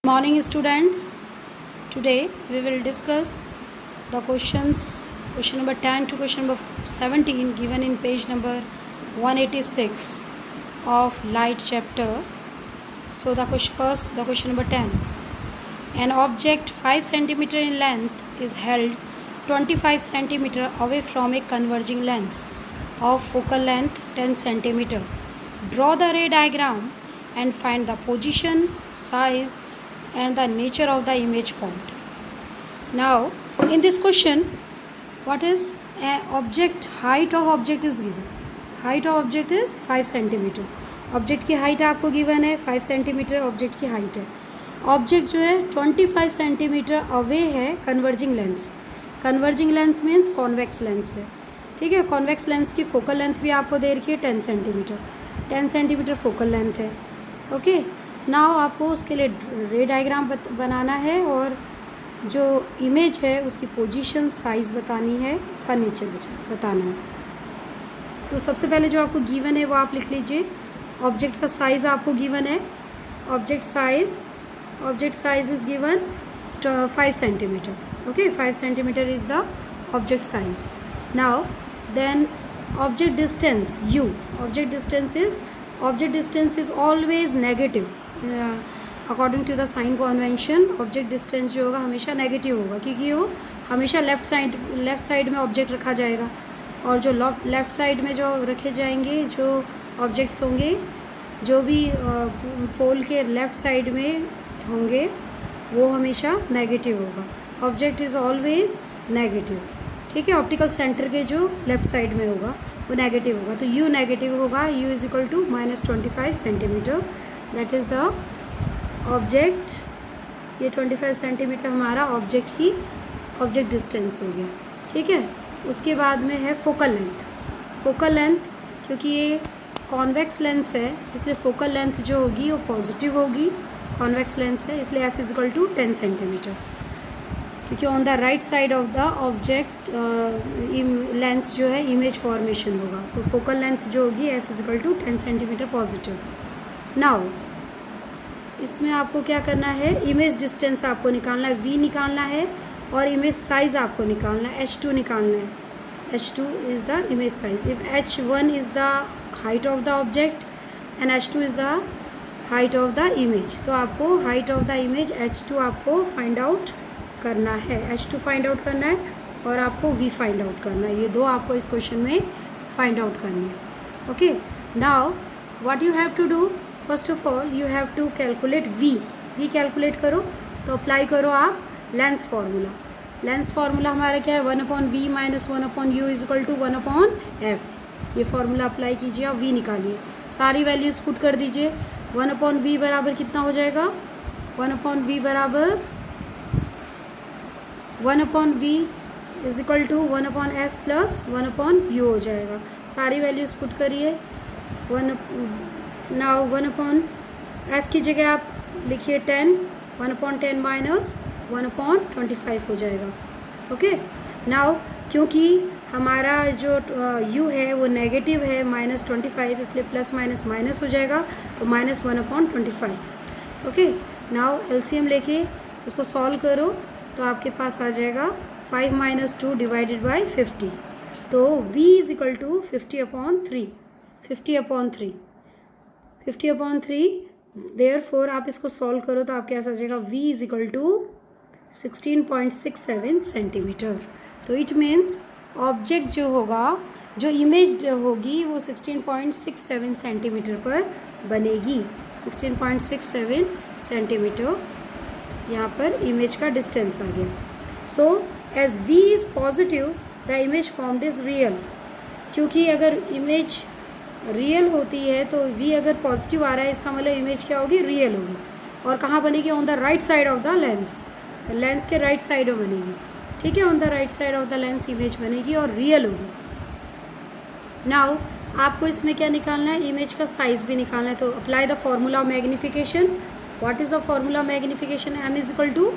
Morning students. Today we will discuss the questions, question number 10 to question number 17 given in page number 186 of light chapter. So the question number 10. An object 5 centimeter in length is held 25 centimeter away from a converging lens of focal length 10 centimeter. Draw the ray diagram and find the position, size and the nature of the image formed. Now in this question, what is object? Height of object is given. Height of object is 5 centimeter. Object की height आपको given है 5 centimetre object की height है. Object जो है 25 centimetre away है converging lens. Converging lens means convex lens है. ठीक है, कॉन्वेक्स लेंस की फोकल लेंथ भी आपको दे रखी है 10 सेंटीमीटर. 10 सेंटीमीटर फोकल लेंथ है. ओके, नाउ आपको उसके लिए रे डायग्राम बनाना है और जो इमेज है उसकी पोजीशन, साइज़ बतानी है, उसका नेचर बताना है. तो सबसे पहले जो आपको गिवन है वो आप लिख लीजिए. ऑब्जेक्ट का साइज़ आपको गिवन है. Object size is given 5 centimetre. Okay, 5 centimetre is the object size. Now then object distance u. Object distance is always negative. According to the sign convention object distance जो होगा हमेशा negative होगा, क्योंकि वो हमेशा left side में object रखा जाएगा. और जो लेफ़्ट साइड में जो रखे जाएंगे जो ऑब्जेक्ट्स होंगे, जो भी पोल के लेफ़्ट साइड में होंगे वो हमेशा नेगेटिव होगा. Object is always negative. ठीक है, ऑप्टिकल सेंटर के जो लेफ़्ट साइड में होगा वो नेगेटिव होगा. तो u नेगेटिव होगा. u is equal to -25 centimetre. That is the object. ये 25 सेंटीमीटर हमारा ऑब्जेक्ट डिस्टेंस हो गया. ठीक है, उसके बाद में है फोकल लेंथ. क्योंकि ये कॉन्वेक्स लेंस है इसलिए फोकल लेंथ जो होगी वो पॉजिटिव होगी. कॉन्वेक्स लेंस है इसलिए f is equal to 10 centimetre. क्योंकि on the right side of the object lens जो है इमेज फॉर्मेशन होगा. तो फोकल लेंथ जो होगी f is equal to 10 centimetre positive. Now इसमें आपको क्या करना है, इमेज डिस्टेंस आपको निकालना है, v निकालना है और इमेज साइज़ आपको निकालना है, h2 निकालना है. h2 is the image size. If h1 is the height of the object and h2 is the height of the image. तो आपको height of the image h2 आपको फाइंड आउट करना है. h2 फाइंड आउट करना है और आपको v find out करना है. ये दो आपको इस क्वेश्चन में फाइंड आउट करनी है. Okay, now what you have to do, first of all you have to calculate v calculate करो. तो अप्लाई करो आप लेंस फार्मूला हमारा क्या है, 1/v minus 1/u is equal to 1/f. ये फार्मूला अप्लाई कीजिए. आप v निकालिए, सारी वैल्यूज़ पुट कर दीजिए. 1/v बराबर कितना हो जाएगा, 1/v बराबर 1/v is equal to 1/f plus 1/u हो जाएगा. सारी वैल्यूज़ पुट करिए. नाउ 1/f की जगह आप लिखिए 10. 1/10 माइनस 1/25 हो जाएगा. ओके, नाउ क्योंकि हमारा जो u है वो नेगेटिव है -25, इसलिए प्लस माइनस माइनस हो जाएगा. तो -1/25. ओके, नाउ एलसीएम लेके उसको सॉल्व करो तो आपके पास आ जाएगा 5 - 2 डिवाइडेड बाई 50. तो v is equal to 50/3. 50/3 therefore आप इसको सॉल्व करो तो आपके पास आ जाएगा v is equal to 16.67 centimetre. तो इट मीन्स ऑब्जेक्ट जो होगा, जो इमेज होगी वो 16.67 सेंटीमीटर पर बनेगी. 16.67 सेंटीमीटर यहाँ पर इमेज का डिस्टेंस आ गया. So as v is positive the image formed is real. क्योंकि अगर इमेज रियल होती है तो v अगर पॉजिटिव आ रहा है इसका मतलब इमेज क्या होगी, रियल होगी. और कहाँ बनेगी, on the right side of the lens के राइट साइड में बनेगी. ठीक है, on the right side of the lens image बनेगी और रियल होगी. नाउ आपको इसमें क्या निकालना है, इमेज का साइज़ भी निकालना है. तो apply the formula of magnification. What is the formula of magnification, m is equal to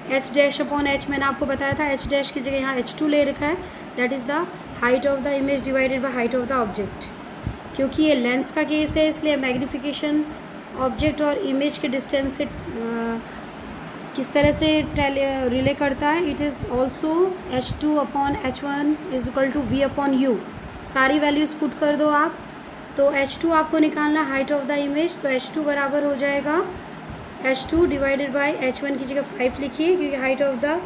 h'/h. मैंने आपको बताया था h' की जगह यहाँ h2 ले रखा है. That is the height of the image divided by height of the object. क्योंकि ये लेंस का केस है इसलिए मैग्नीफिकेशन ऑब्जेक्ट और इमेज के डिस्टेंस से किस तरह से रिले करता है, it is also H2/H1 is equal to V/U। सारी वैल्यूज़ पुट कर दो आप, तो H2 आपको निकालना हाइट ऑफ द इमेज, तो H2 बराबर हो जाएगा H2 डिवाइडेड बाई H1 की जगह 5 लिखिए क्योंकि हाइट ऑफ द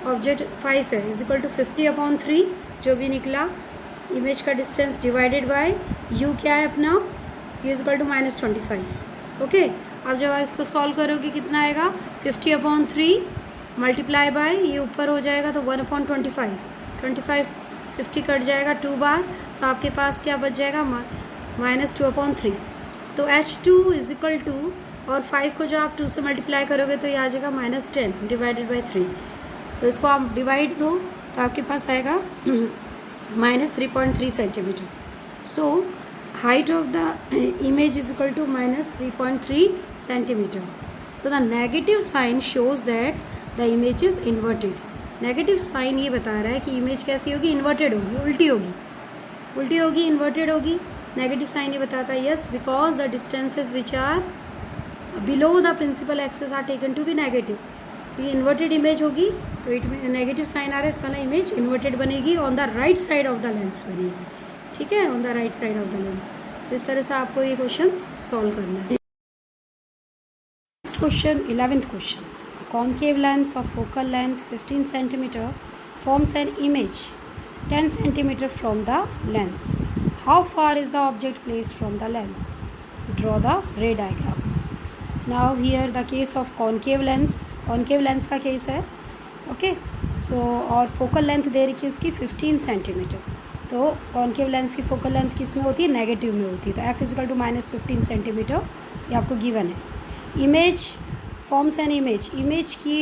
ऑब्जेक्ट 5 है, इज इक्वल टू 50/3 जो भी निकला इमेज का डिस्टेंस डिवाइडेड बाय U क्या है अपना, U is equal to -25। Okay, अब जब आप इसको सॉल्व करोगे कितना आएगा, 50/3 मल्टीप्लाई बाय ये ऊपर हो जाएगा तो 1/25, 25 50 कट जाएगा 2 बार, तो आपके पास क्या बच जाएगा -2/3। तो H2 इज इक्वल टू, और 5 को जो आप 2 से मल्टीप्लाई करोगे तो ये आ जाएगा -10 डिवाइडेड बाई 3। तो इसको आप डिवाइड दो तो आपके पास आएगा -3.3 centimetre. So height of the image is equal to -3.3 centimeter. So the negative sign shows that the image is inverted. Negative sign ये बता रहा है कि इमेज कैसी होगी, इन्वर्टेड होगी, उल्टी होगी, उल्टी होगी, इन्वर्टेड होगी। नेगेटिव साइन ये बताता है yes because the distances which are below the principal axis are taken to be negative. ये इन्वर्टेड इमेज होगी तो इट में नेगेटिव साइन आ रहा है, इसका ना इमेज इन्वर्टेड बनेगी, on the right side of the lens बनेगी, ठीक है, on the right side of the lens. तो इस तरह से आपको ये क्वेश्चन सॉल्व करना है। Next question, 11th question, concave lens of focal length 15 centimetre forms an image 10 centimetre from the lens. How far is the object placed from the lens? Draw the रे diagram. Now here the case of concave lens का case है, okay. सो और focal length दे रखी है उसकी 15 centimetre. तो concave lens की focal length किस में होती है, नेगेटिव में होती है, तो F इजिकल टू -15 सेंटीमीटर ये आपको गिवन है। इमेज फॉर्म्स एन इमेज की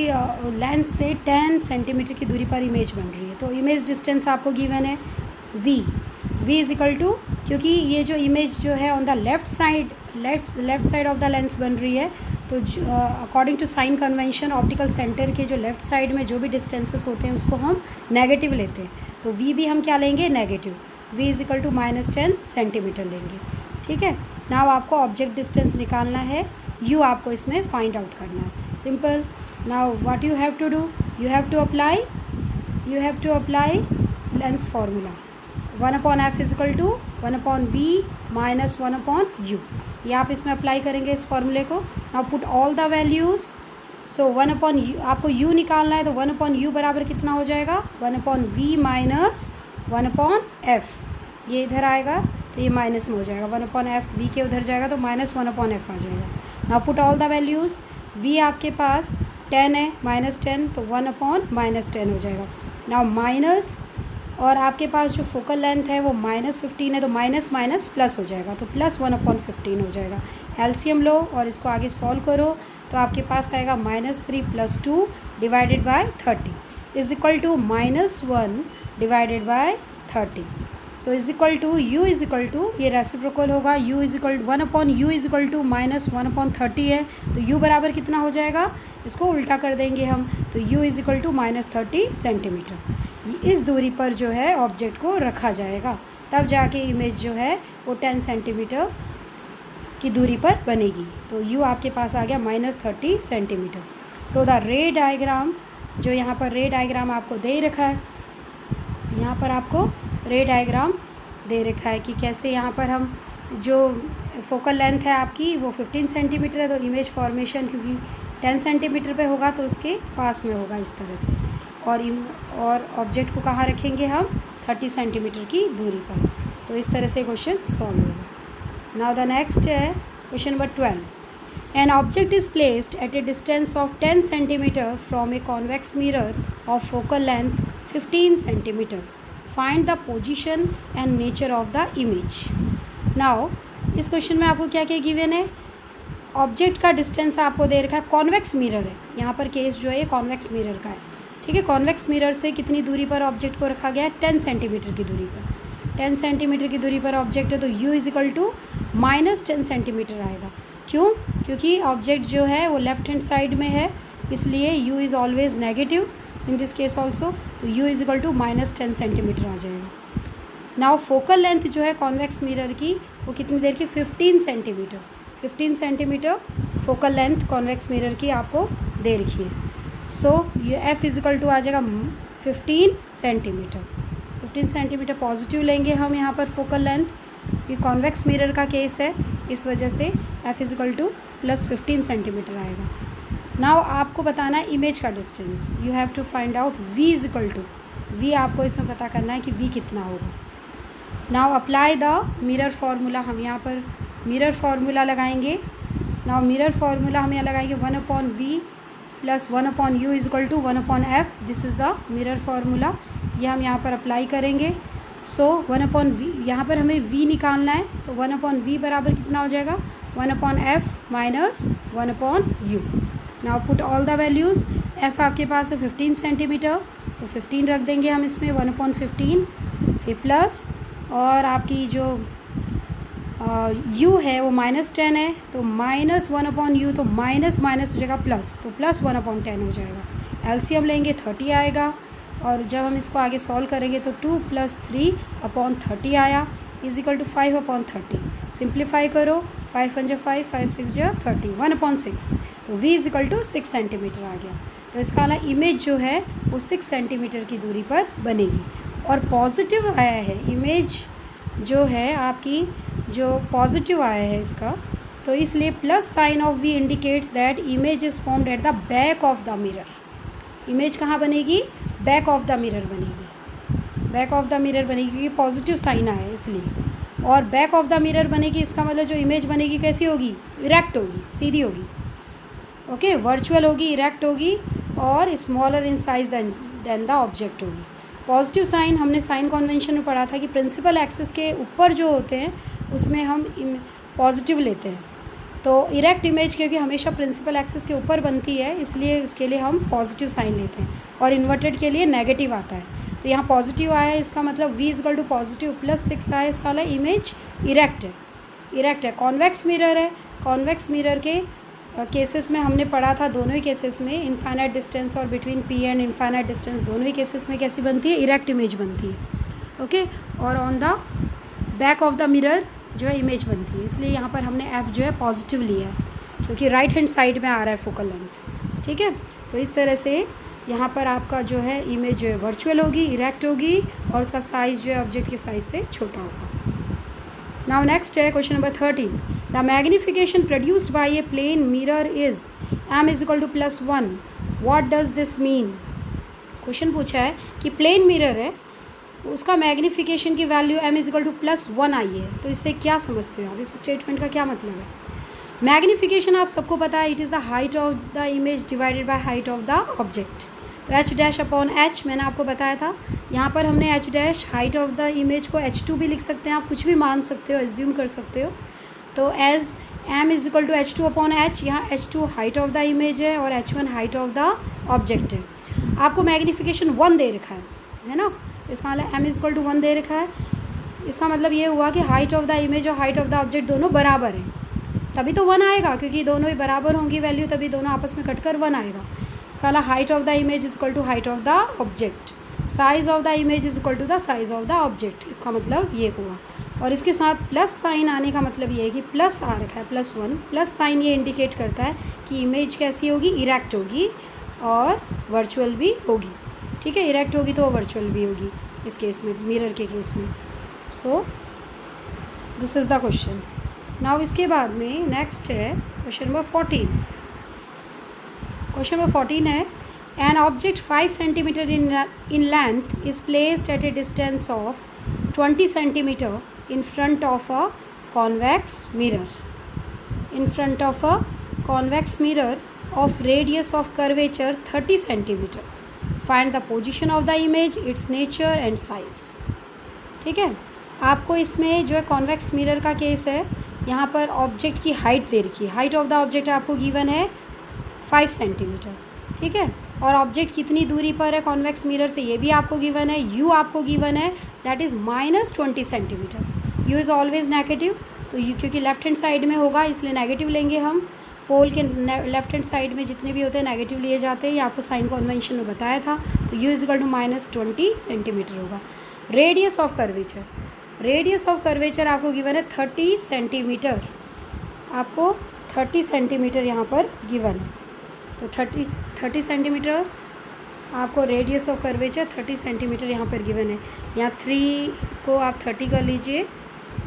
लेंस से 10 सेंटीमीटर की दूरी पर इमेज बन रही है, तो इमेज डिस्टेंस आपको गिवन है V इज इक्वल टू, क्योंकि ये जो इमेज जो है on the left side of the lens बन रही है, तो according to sign convention optical centre के जो लेफ्ट साइड में जो भी डिस्टेंसेस होते हैं उसको हम नेगेटिव लेते हैं, तो V भी हम क्या लेंगे, negative. V is equal to -10 centimetre लेंगे, ठीक है। नाउ आपको ऑब्जेक्ट डिस्टेंस निकालना है, U आपको इसमें फाइंड आउट करना है, simple. Now what you have to do, you have to apply lens formula, 1/F is equal to 1/V minus 1/U। ये आप इसमें अप्लाई करेंगे इस फॉर्मूले को। Now put all the values, so 1/U आपको U निकालना है, तो 1/U बराबर कितना हो जाएगा, 1/V माइनस 1/F। ये इधर आएगा तो ये माइनस में हो जाएगा, 1/F V के उधर जाएगा तो -1/F आ जाएगा। Now put all the values, V आपके पास 10 है, -10 तो 1/-10 हो जाएगा। नाउ माइनस, और आपके पास जो फोकल लेंथ है वो -15 है, तो माइनस माइनस प्लस हो जाएगा, तो +1/15 हो जाएगा। एलसीएम लो और इसको आगे सॉल्व करो तो आपके पास आएगा -3 + 2 divided by 30 is equal to -1 divided by 30। So is equal to U is equal to, ये रेसिप्रोकल होगा, U is equal 1/U is equal to -1/30 है, तो U बराबर कितना हो जाएगा, इसको उल्टा कर देंगे हम, तो U is equal to -30 centimetre. इस दूरी पर जो है ऑब्जेक्ट को रखा जाएगा, तब जाके इमेज जो है वो 10 सेंटीमीटर की दूरी पर बनेगी। तो U आपके पास आ गया -30 सेंटीमीटर। सो द रे डायग्राम, जो यहाँ पर रे डायग्राम आपको दे रखा है, यहाँ पर आपको रे डायग्राम दे रखा है कि कैसे यहाँ पर हम जो फोकल लेंथ है आपकी वो 15 सेंटीमीटर है, तो इमेज फॉर्मेशन क्योंकि 10 सेंटीमीटर पे होगा तो उसके पास में होगा इस तरह से, और ऑब्जेक्ट को कहाँ रखेंगे हम, 30 सेंटीमीटर की दूरी पर। तो इस तरह से क्वेश्चन सॉल्व होगा। नाउ द नेक्स्ट है question number 12। An object is placed at a distance of 10 centimetre from a convex mirror of focal length 15 centimetre. Find the position and nature of the image. Now इस question में आपको क्या क्या given है, object का distance आपको दे रखा है, कॉन्वेक्स मिरर है, यहाँ पर केस जो है कॉन्वेक्स मिरर का है, ठीक है। कॉन्वेक्स मिरर से कितनी दूरी पर ऑब्जेक्ट को रखा गया है, 10 सेंटीमीटर की दूरी पर। 10 सेंटीमीटर की दूरी पर ऑब्जेक्ट है, तो U is equal to -10 centimetre आएगा। क्यों, क्योंकि ऑब्जेक्ट जो है वो लेफ्ट हैंड साइड में है, इसलिए U is always negative in this case also, तो U is equal to -10 centimetre आ जाएगा। नाउ फोकल लेंथ जो है कॉन्वेक्स मिरर की वो कितनी देर की, 15 centimetre. 15 centimetre focal length convex mirror की आपको दे रखी है। सो ये एफ इजिकल टू आ जाएगा 15 सेंटीमीटर। 15 सेंटीमीटर पॉजिटिव लेंगे हम यहाँ पर फोकल लेंथ, ये कॉन्वेक्स मिरर का केस है, इस वजह से F is equal to plus 15 centimetre आएगा। नाउ आपको बताना है इमेज का distance, you have to find out V is equal to, V आपको इसमें पता करना है कि वी कितना होगा। Now apply the mirror formula, हम यहाँ पर मिरर फार्मूला लगाएंगे। नाउ मिरर फार्मूला हम यहाँ लगाएंगे 1/v plus 1/u is equal to 1/f, this is the mirror formula, ये हम यहाँ पर अप्लाई करेंगे। सो 1/v, यहाँ पर हमें v निकालना है, तो 1/v बराबर कितना हो जाएगा 1/f minus 1/u। Now put all the values, f आपके पास है 15 सेंटीमीटर, तो 15 रख देंगे हम इसमें 1/15, फिर प्लस और आपकी जो u है वो -10 है, तो -1/u, तो माइनस माइनस हो जाएगा प्लस, तो प्लस 1/10 हो जाएगा। एलसीएम लेंगे 30 आएगा, और जब हम इसको आगे सॉल्व करेंगे तो 2 + 3/30 आया इजिकल टू 5/30। सिंप्लीफाई करो, 5 × 5, 5 × 6 = 30, 1/6, तो v इजिकल टू 6 सेंटीमीटर आ गया। तो इसका वाला इमेज जो है वो 6 सेंटीमीटर की दूरी पर बनेगी। और पॉजिटिव आया है इमेज जो है आपकी, जो पॉजिटिव आया है इसका, तो इसलिए plus sign of V indicates that image is formed at the back of the mirror. Image कहाँ बनेगी, बैक ऑफ द मिरर बनेगी, बैक ऑफ द मिरर बनेगी, क्योंकि पॉजिटिव साइन आया है इसलिए। और बैक ऑफ द मिरर बनेगी, इसका मतलब जो इमेज बनेगी कैसी होगी, इरेक्ट होगी, सीधी होगी, ओके, वर्चुअल होगी, इरेक्ट होगी, और smaller in size than the object होगी। पॉजिटिव साइन हमने साइन कन्वेंशन में पढ़ा था कि प्रिंसिपल एक्सिस के ऊपर जो होते हैं उसमें हम पॉजिटिव लेते हैं, तो इरेक्ट इमेज क्योंकि हमेशा प्रिंसिपल एक्सिस के ऊपर बनती है इसलिए उसके लिए हम पॉजिटिव साइन लेते हैं, और इन्वर्टेड के लिए नेगेटिव आता है। तो यहाँ पॉजिटिव आया है, इसका मतलब v is equal to positive plus 6 आया, इसका वाला इमेज इरेक्ट है, इरेक्ट है। कॉन्वेक्स मिरर है, कॉन्वेक्स मिरर के केसेस में हमने पढ़ा था, दोनों ही केसेस में इनफाइनाइट डिस्टेंस और between p and infinite distance, दोनों ही केसेस में कैसी बनती है, इरेक्ट इमेज बनती है, ओके। और on the back of the mirror जो है इमेज बनती है, इसलिए यहाँ पर हमने f जो है पॉजिटिव लिया है, क्योंकि राइट हैंड साइड में आ रहा है फोकल लेंथ, ठीक है। तो इस तरह से यहाँ पर आपका जो है इमेज जो है वर्चुअल होगी, इरेक्ट होगी, और उसका साइज़ जो है ऑब्जेक्ट के साइज़ से छोटा होगा। नाउ नेक्स्ट है question number 13, the magnification produced by a plane mirror is m is equal to +1, what does this mean. Question पूछा है कि प्लेन मिरर है, उसका मैग्नीफिकेशन की वैल्यू m इजिकल टू +1 आई है, तो इससे क्या समझते हो आप, इस स्टेटमेंट का क्या मतलब है। मैग्नीफिकेशन आप सबको पता है, it is the height of the image divided by height of the object, तो h'/h मैंने आपको बताया था। यहाँ पर हमने h' height of the image को h2 भी लिख सकते हैं, आप कुछ भी मान सकते हो, एज्यूम कर सकते हो। तो as m is equal to h2/h, यहाँ h2 height of the image है और h1 height of the object है। आपको मैग्नीफिकेशन 1 दे रखा है ना, इसका मतलब m इजिकल टू 1 दे रखा है, इसका मतलब ये हुआ कि हाइट ऑफ द इमेज और हाइट ऑफ द ऑब्जेक्ट दोनों बराबर हैं, तभी तो 1 आएगा, क्योंकि दोनों ही बराबर होंगी वैल्यू, तभी दोनों आपस में कटकर 1 आएगा। इसका मतलब height of the image is equal to height of the object, size of the image is equal to the size of the object, इसका मतलब ये हुआ। और इसके साथ प्लस साइन आने का मतलब ये है कि प्लस आ रखा है, +1 प्लस साइन ये इंडिकेट करता है कि इमेज कैसी होगी, इरेक्ट होगी और वर्चुअल भी होगी, ठीक है। इरेक्ट होगी तो वर्चुअल भी होगी इस केस में, मिरर के केस में। So this is the question. Now इसके बाद में नेक्स्ट है क्वेश्चन नंबर 14। क्वेश्चन नंबर 14 है, an object 5 centimetre in length is placed at a distance of 20 centimetre in front of a convex mirror, in front of a convex mirror of radius of curvature 30 centimeter. Find the position of the image, its nature and size. ठीक है, आपको इसमें जो है convex mirror का case है, यहाँ पर ऑब्जेक्ट की हाइट दे रखी है, हाइट ऑफ द ऑब्जेक्ट आपको गिवन है 5 सेंटीमीटर, ठीक है। और ऑब्जेक्ट कितनी दूरी पर है कॉन्वेक्स मिरर से ये भी आपको गिवन है, u आपको गिवन है that is -20 centimetre. u is always negative, तो u क्योंकि लेफ्ट हैंड साइड में होगा इसलिए नेगेटिव लेंगे हम। पोल के लेफ्ट हैंड साइड में जितने भी होते हैं नेगेटिव लिए जाते हैं, ये आपको साइन कन्वेंशन में बताया था। तो u is equal to -20 centimetre होगा। Radius of curvature, radius of curvature आपको गिवन है 30 सेंटीमीटर, आपको 30 सेंटीमीटर यहाँ पर गिवन है, तो 30 सेंटीमीटर आपको रेडियस ऑफ कर्वेचर 30 सेंटीमीटर यहाँ पर गिवन है। यहाँ 3 को आप 30 कर लीजिए,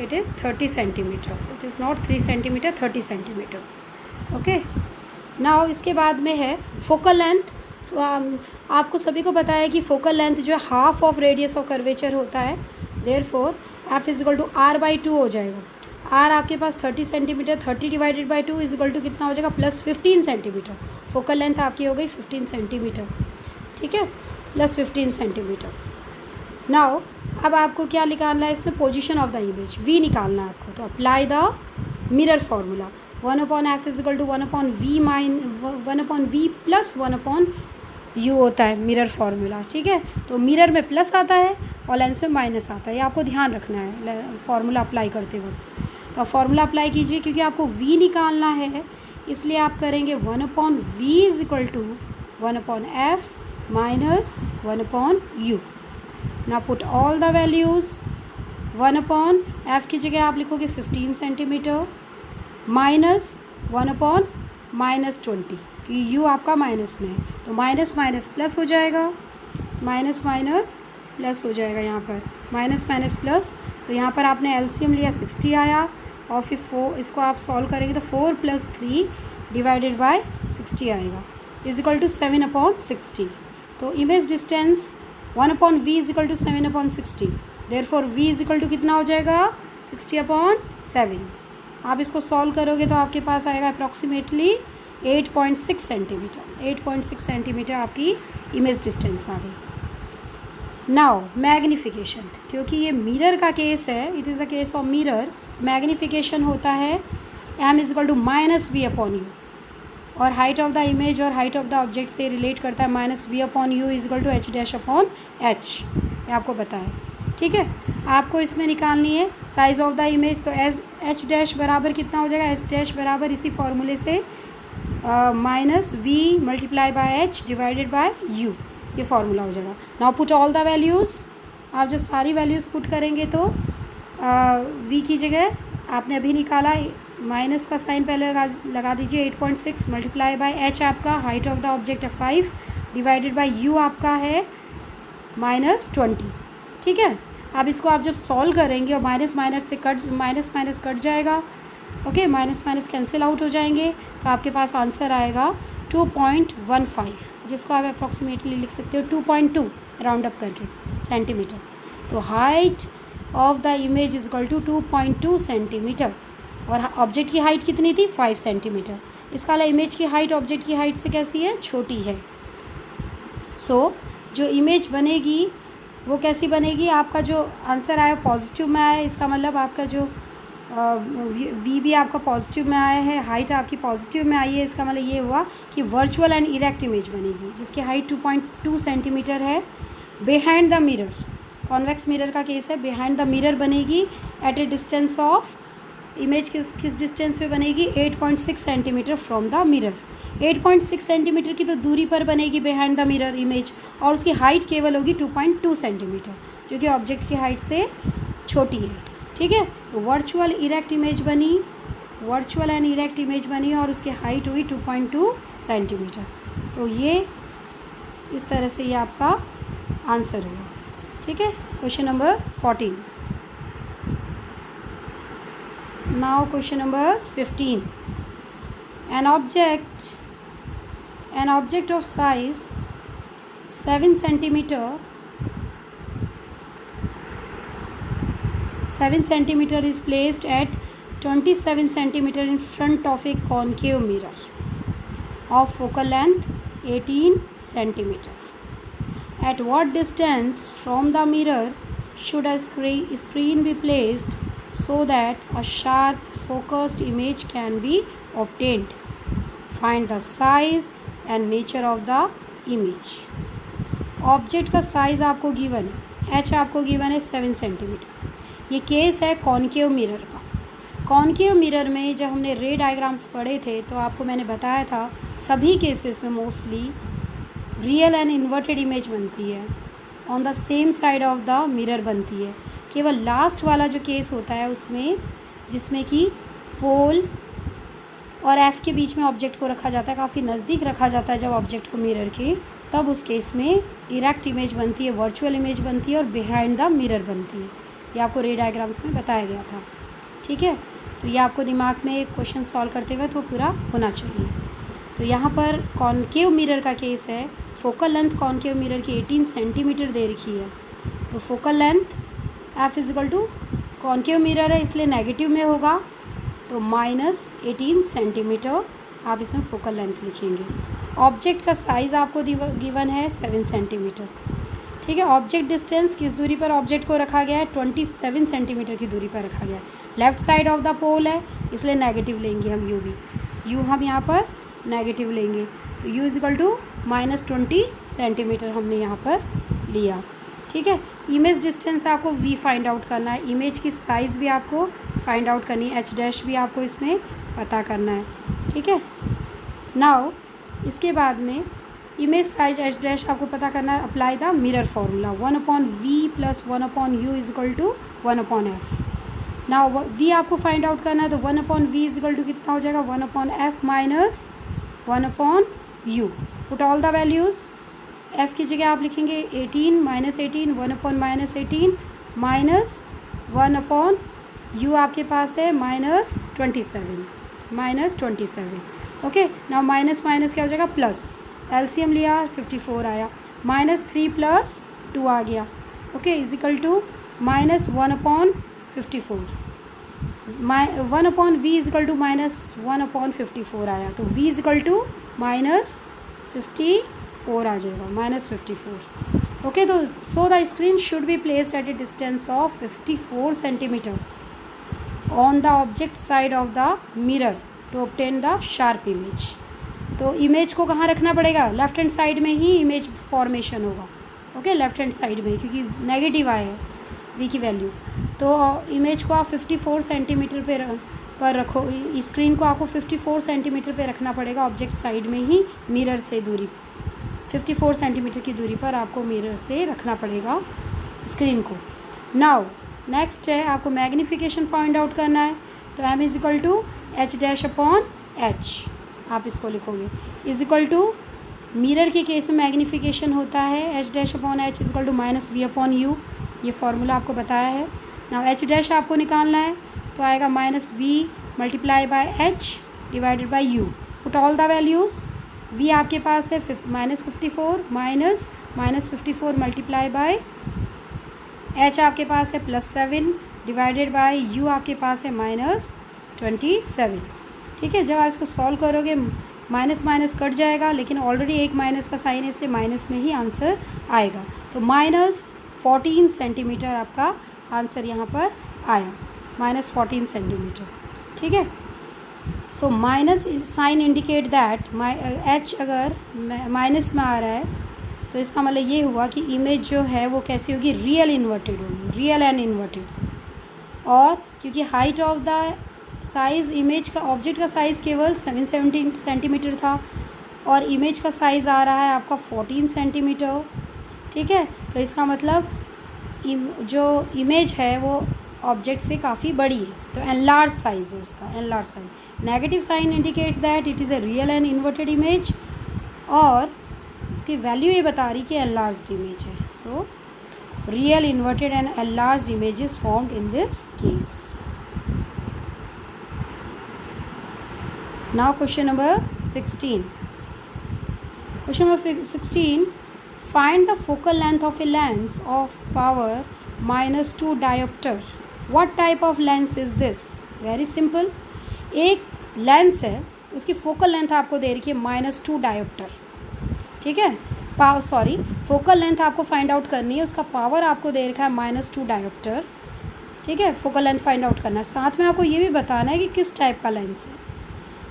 it is 30 centimetre, it is not 3 centimetre, 30 centimetre. Okay, now इसके बाद में है फोकल लेंथ। आपको सभी को पता है कि फोकल लेंथ जो है half of radius of curvature होता है, therefore F is equal to r/2 हो जाएगा। r आपके पास 30 centimetre, 30 divided by 2 is equal to कितना हो जाएगा, +15 सेंटीमीटर। फोकल लेंथ आपकी हो गई 15 सेंटीमीटर, ठीक है, +15 सेंटीमीटर। नाउ अब आपको क्या निकालना है इसमें, position of the image, v निकालना है आपको। तो apply the mirror formula, 1/f is equal to 1/v plus 1/u होता है मिरर फार्मूला, ठीक है। तो मिरर में प्लस आता है और लेंस में माइनस आता है, ये आपको ध्यान रखना है फार्मूला अप्लाई करते वक्त। तो फार्मूला अप्लाई कीजिए, क्योंकि आपको v निकालना है इसलिए आप करेंगे 1/v is equal to 1/f minus 1/u। ना put all the values, 1/f की जगह आप लिखोगे 15 सेंटीमीटर माइनस 1/-20, कि u आपका माइनस में है, तो माइनस माइनस प्लस हो जाएगा, माइनस माइनस प्लस हो जाएगा, यहाँ पर माइनस माइनस प्लस। तो यहाँ पर आपने एलसीएम लिया 60 आया, और फिर 4 इसको आप सॉल्व करेंगे तो 4 + 3 डिवाइडेड बाय 60 आएगा, इज इक्वल टू 7/60। तो image distance 1/v is equal to 7/60, therefore v is equal to कितना हो जाएगा, 60/7। आप इसको सॉल्व करोगे तो आपके पास आएगा अप्रॉक्सीमेटली 8.6 सेंटीमीटर, 8.6 सेंटीमीटर आपकी इमेज डिस्टेंस आ गई। नाउ मैग्नीफिकेशन, क्योंकि ये मिरर का केस है, it is the case of mirror, magnification होता है m is equal to -v/u, और हाइट ऑफ द इमेज और हाइट ऑफ द ऑब्जेक्ट से रिलेट करता है, -v/u is equal to h-h, ये आपको पता है, ठीक है। आपको इसमें निकालनी है साइज़ ऑफ द इमेज, तो h' बराबर कितना हो जाएगा, h' बराबर इसी फॉर्मूले से -v × h divided by u, ये फार्मूला हो जाएगा। Now put all the values, आप जब सारी वैल्यूज़ पुट करेंगे तो v की जगह आपने अभी निकाला, माइनस का साइन पहले लगा दीजिए, 8.6 × h आपका हाइट ऑफ द ऑब्जेक्ट है 5 डिवाइडेड बाय u आपका है -20, ठीक है। अब इसको आप जब सॉल्व करेंगे और माइनस माइनस कट जाएगा, okay, minus minus cancel out हो जाएंगे, तो आपके पास आंसर आएगा 2.15, जिसको आप अप्रॉक्सीमेटली लिख सकते हो 2.2 राउंड अप करके सेंटीमीटर। तो height of the image is equal to 2.2 centimetre, और ऑब्जेक्ट की हाइट कितनी थी, 5 सेंटीमीटर। इसका वाला इमेज की हाइट ऑब्जेक्ट की हाइट से कैसी है, छोटी है। सो जो इमेज बनेगी वो कैसी बनेगी, आपका जो आंसर आया पॉजिटिव में आया, इसका मतलब आपका जो वी भी आपका पॉजिटिव में आया है, हाइट आपकी पॉजिटिव में आई है, इसका मतलब ये हुआ कि वर्चुअल एंड इरेक्ट इमेज बनेगी, जिसकी हाइट 2.2 सेंटीमीटर है। Behind the mirror, convex mirror का केस है, बिहाइंड द मिरर बनेगी at a distance of, image किस डिस्टेंस पे बनेगी, 8.6 centimetre from the mirror. 8.6 centimetre की तो दूरी पर बनेगी बिहाइंड द मिरर इमेज, और उसकी हाइट केवल होगी 2.2 सेंटीमीटर, जो कि ऑब्जेक्ट की हाइट से छोटी है, ठीक है। तो वर्चुअल इरेक्ट इमेज बनी, वर्चुअल एंड इरेक्ट इमेज बनी, और उसकी हाइट हुई 2.2 सेंटीमीटर। तो ये इस तरह से ये आपका आंसर हुआ, ठीक है। Question number 14। Now question number 15। An object of size 7 centimeter is placed at 27 centimeter in front of a concave mirror of focal length 18 centimeter. At what distance from the mirror should a screen be placed so that a sharp focused image can be obtained? Find the size and nature of the image. Object का size आपको given है, h आपको given है 7 centimetre. ये case है concave mirror का। Concave mirror में जब हमने रे डायग्राम्स पढ़े थे तो आपको मैंने बताया था सभी केसेस में mostly real and inverted image बनती है, on the same side of the mirror बनती है। केवल लास्ट वाला जो केस होता है उसमें, जिसमें कि पोल और एफ़ के बीच में ऑब्जेक्ट को रखा जाता है, काफ़ी नज़दीक रखा जाता है जब ऑब्जेक्ट को मिरर के, तब उस केस में इरेक्ट इमेज बनती है, वर्चुअल इमेज बनती है और बिहाइंड द मिरर बनती है। ये आपको रे डायग्राम्स में बताया गया था, ठीक है। तो ये आपको दिमाग में क्वेश्चन सॉल्व करते हुए तो पूरा होना चाहिए। तो यहाँ पर कॉनकेव मिरर का केस है, फोकल लेंथ कॉनकेव मिरर की 18 सेंटीमीटर दे रखी है। तो focal length F is equal to, concave mirror है इसलिए नेगेटिव में होगा, तो -18 सेंटीमीटर आप इसमें फोकल लेंथ लिखेंगे। ऑब्जेक्ट का साइज़ आपको गिवन है 7 सेंटीमीटर, ठीक है। ऑब्जेक्ट डिस्टेंस, किस दूरी पर ऑब्जेक्ट को रखा गया है, 27 सेंटीमीटर की दूरी पर रखा गया है। लेफ़्ट साइड ऑफ द पोल है इसलिए नेगेटिव लेंगे हम, यू भी, यू हम यहाँ पर नेगेटिव लेंगे। तो यू इजिकल टू -20 सेंटीमीटर हमने यहाँ पर लिया, ठीक है। इमेज डिस्टेंस आपको वी फाइंड आउट करना है, इमेज की साइज़ भी आपको फाइंड आउट करनी है, एच डैश भी आपको इसमें पता करना है, ठीक है। नाउ इसके बाद में इमेज साइज एच डैश आपको पता करना है, apply the mirror formula 1/v + 1/u is equal to 1/f। Now v आपको फाइंड आउट करना है, तो 1/v इजिकल टू कितना हो जाएगा, 1/f minus 1/u। Put all the values, f की जगह आप लिखेंगे 18 -18 1/-18 माइनस 1/u आपके पास है -27 ओके। नाउ माइनस माइनस क्या हो जाएगा, प्लस, एलसीएम लिया 54 आया, -3 + 2 आ गया, okay, is equal to -1/54, 1/v is equal to -1/54 आया, तो v इजिकल टू -54 आ जाएगा, -54, ओके। तो so the screen should be placed at a distance of 54 centimetre on the object side of the mirror to obtain the sharp image. तो image को कहाँ रखना पड़ेगा, left hand side में ही image formation होगा, ओके, लेफ्ट हैंड साइड में, क्योंकि नेगेटिव आया है वी की वैल्यू। तो इमेज को आप 54 सेंटीमीटर पर रखो, स्क्रीन को आपको 54 सेंटीमीटर पे रखना पड़ेगा, ऑब्जेक्ट साइड में ही मिरर से दूरी 54 सेंटीमीटर की दूरी पर आपको मिरर से रखना पड़ेगा स्क्रीन को। नाउ नेक्स्ट है आपको मैग्नीफिकेशन फाइंड आउट करना है, तो m इजिकल टू H/H आप इसको लिखोगे, इजिकल टू मिरर के केस में मैग्नीफिकेशन होता है H' H is equal to -v/u, ये फार्मूला आपको बताया है। नाउ H' आपको निकालना है, तो आएगा -v × H divided by u। Put all the values, v आपके पास है -54 -54 मल्टीप्लाई बाय h आपके पास है +7 डिवाइडेड बाय u आपके पास है -27, ठीक है। जब आप इसको सॉल्व करोगे माइनस माइनस कट जाएगा, लेकिन ऑलरेडी एक माइनस का साइन है इसलिए माइनस में ही आंसर आएगा। तो -14 सेंटीमीटर आपका आंसर यहाँ पर आया, -14 सेंटीमीटर, ठीक है। So minus sign indicate that h अगर माइनस में आ रहा है तो इसका मतलब ये हुआ कि इमेज जो है वो कैसी होगी, रियल इन्वर्टेड होगी, रियल एंड इन्वर्टेड। और क्योंकि height of the size, image का ऑब्जेक्ट का साइज़ केवल 7 सेंटीमीटर था और इमेज का साइज़ आ रहा है आपका 14 सेंटीमीटर, ठीक है। तो इसका मतलब जो इमेज है वो ऑब्जेक्ट से काफ़ी बड़ी है, तो एनलार्ज साइज़ है उसका, enlarge size. Negative sign indicates that it is a real and inverted image, और इसकी वैल्यू ये बता रही कि एनलार्ज्ड इमेज है। So real inverted and enlarged image is formed in this case. Now question number 16. Question number 16. Find the focal length of a lens of power -2 diopter. What type of lens is this? Very simple. एक lens है, उसकी focal length आपको दे रखी है -2 dioptre, ठीक है। Focal length आपको find out करनी है, उसका पावर आपको दे रखा है -2 डायोप्टर, ठीक है। फोकल लेंथ फाइंड आउट करना है, साथ में आपको ये भी बताना है कि किस टाइप का लेंस है।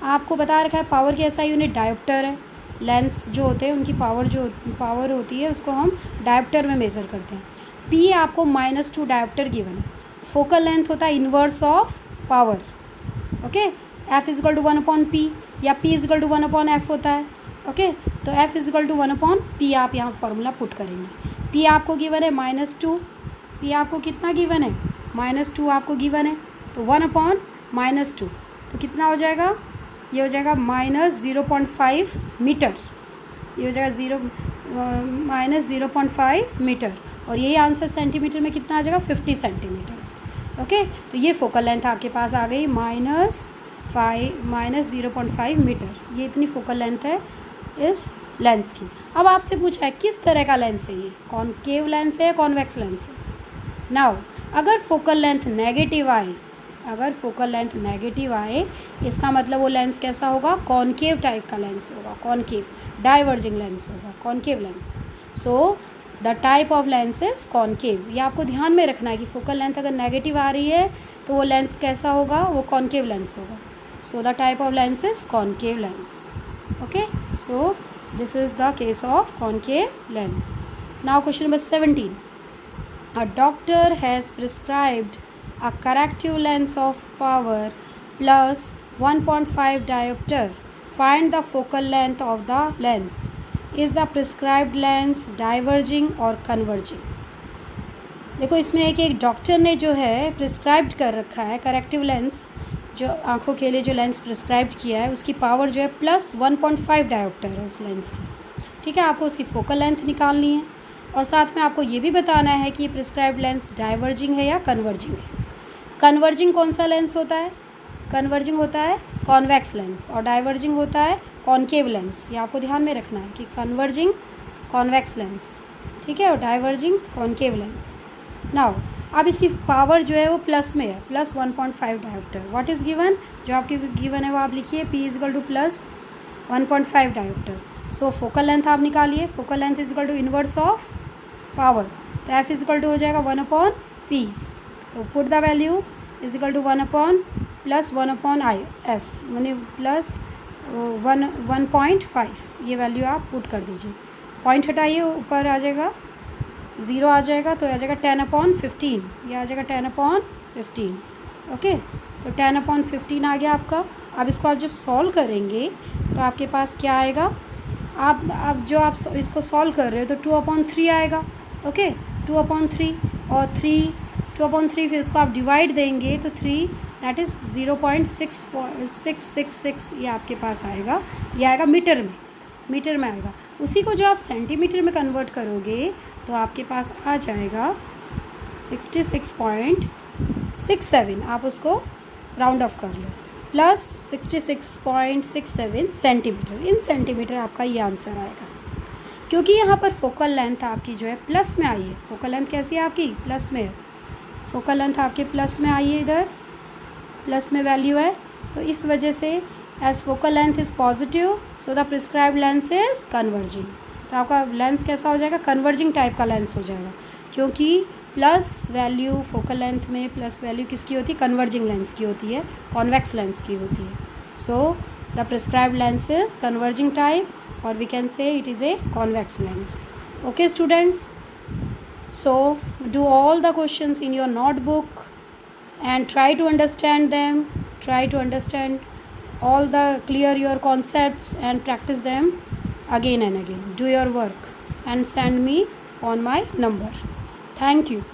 आपको बता रखा है पावर की ऐसा यूनिट डायोप्टर है, लेंस जो होते हैं उनकी पावर होती है उसको हम डायोप्टर में मेज़र करते हैं। P आपको -2 डायोप्टर गिवन है, फोकल लेंथ होता है inverse of power, okay. F is equal to 1/P या P इजिकल टू 1/F होता है, ओके। तो F इजिकल टू 1/P आप यहाँ फार्मूला पुट करेंगे। P आपको गिवन है -2, P आपको कितना गिवन है, -2 आपको गिवन है, तो 1/-2 तो कितना हो जाएगा, ये हो जाएगा -0.5 मीटर, ये हो जाएगा -0.5 मीटर, और यही आंसर सेंटीमीटर में कितना आ जाएगा 50 सेंटीमीटर। ओके, तो ये फोकल लेंथ आपके पास आ गई -0.5 मीटर, ये इतनी फोकल लेंथ है इस लेंस की। अब आपसे पूछा है किस तरह का लेंस है, ये कॉनकेव लेंस है या कॉन्वेक्स लेंस है। नाउ अगर फोकल लेंथ नेगेटिव आए, अगर फोकल लेंथ नेगेटिव आए, इसका मतलब वो लेंस कैसा होगा, कॉनकेव टाइप का लेंस होगा, कॉनकेव डाइवर्जिंग लेंस होगा, concave lens. So the type of lens is concave. ये आपको ध्यान में रखना है कि फोकल लेंथ अगर नेगेटिव आ रही है तो वो लेंस कैसा होगा, वो कॉनकेव लेंस होगा। So the type of lens is concave lens. Okay, so this is the case of concave lens. Now question number 17, a doctor has prescribed a corrective lens of power plus 1.5 diopter. Find the focal length of the lens. Is the prescribed lens diverging or converging? देखो इसमें एक doctor ने जो है prescribed कर रखा है corrective lens, जो आँखों के लिए जो लेंस प्रिस्क्राइब्ड किया है उसकी पावर जो है +1.5 डायोप्टर है उस लेंस की। ठीक है, आपको उसकी फोकल लेंथ निकालनी है और साथ में आपको ये भी बताना है कि प्रिस्क्राइब्ड लेंस डाइवर्जिंग है या कन्वर्जिंग है। कन्वर्जिंग कौन सा लेंस होता है, कन्वर्जिंग होता है कॉन्वेक्स लेंस, और डाइवर्जिंग होता है कॉनकेव लेंस। ये आपको ध्यान में रखना है कि कन्वर्जिंग कॉन्वेक्स लेंस, ठीक है, और डाइवर्जिंग कॉनकेव लेंस। नाउ अब इसकी पावर जो है वो प्लस में है, +1.5 डायोप्टर। व्हाट इज़ गिवन, जो आपकी गिवन है वो आप लिखिए, P = +1.5 डायोप्टर। सो फोकल लेंथ आप निकालिए, focal length = inverse of power, तो F = हो जाएगा 1/P। तो पुट द वैल्यू = 1/+1/I/F, माने +1.5, ये वैल्यू आप पुट कर दीजिए। पॉइंट हटाइए, ऊपर आ जाएगा 0 आ जाएगा, तो आ जाएगा 10/15, ये आ जाएगा 10/15। ओके, तो 10/15 आ गया आपका। अब इसको आप जब सॉल्व करेंगे तो आपके पास क्या आएगा, आप जो आप इसको सॉल्व कर रहे हो तो 2/3 आएगा। ओके, 2/3 और 2/3, फिर इसको आप डिवाइड देंगे तो 3, दैट इज़ 0.666, ये आपके पास आएगा। ये आएगा मीटर में आएगा। उसी को जो आप सेंटीमीटर में कन्वर्ट करोगे तो आपके पास आ जाएगा 66.67, आप उसको राउंड ऑफ कर लो, +66.67 सेंटीमीटर। इन सेंटीमीटर आपका ये आंसर आएगा, क्योंकि यहाँ पर फोकल लेंथ आपकी जो है प्लस में आई है। फोकल लेंथ कैसी है आपकी, प्लस में है। फोकल लेंथ आपके प्लस में आई है, इधर प्लस में वैल्यू है, तो इस वजह से as focal length is positive, so the prescribed lens is converging. तो आपका लेंस कैसा हो जाएगा, कन्वर्जिंग टाइप का लेंस हो जाएगा, क्योंकि प्लस वैल्यू फोकल लेंथ में प्लस वैल्यू किसकी होती है, कन्वर्जिंग लेंस की होती है, कॉन्वेक्स लेंस की होती है। सो the prescribed lens is converging type, or we can say it is a convex lens. Okay students, so do all the questions in your notebook and try to understand them, try to understand clear your concepts and practice them again and again. Do your work and send me on my number. Thank you.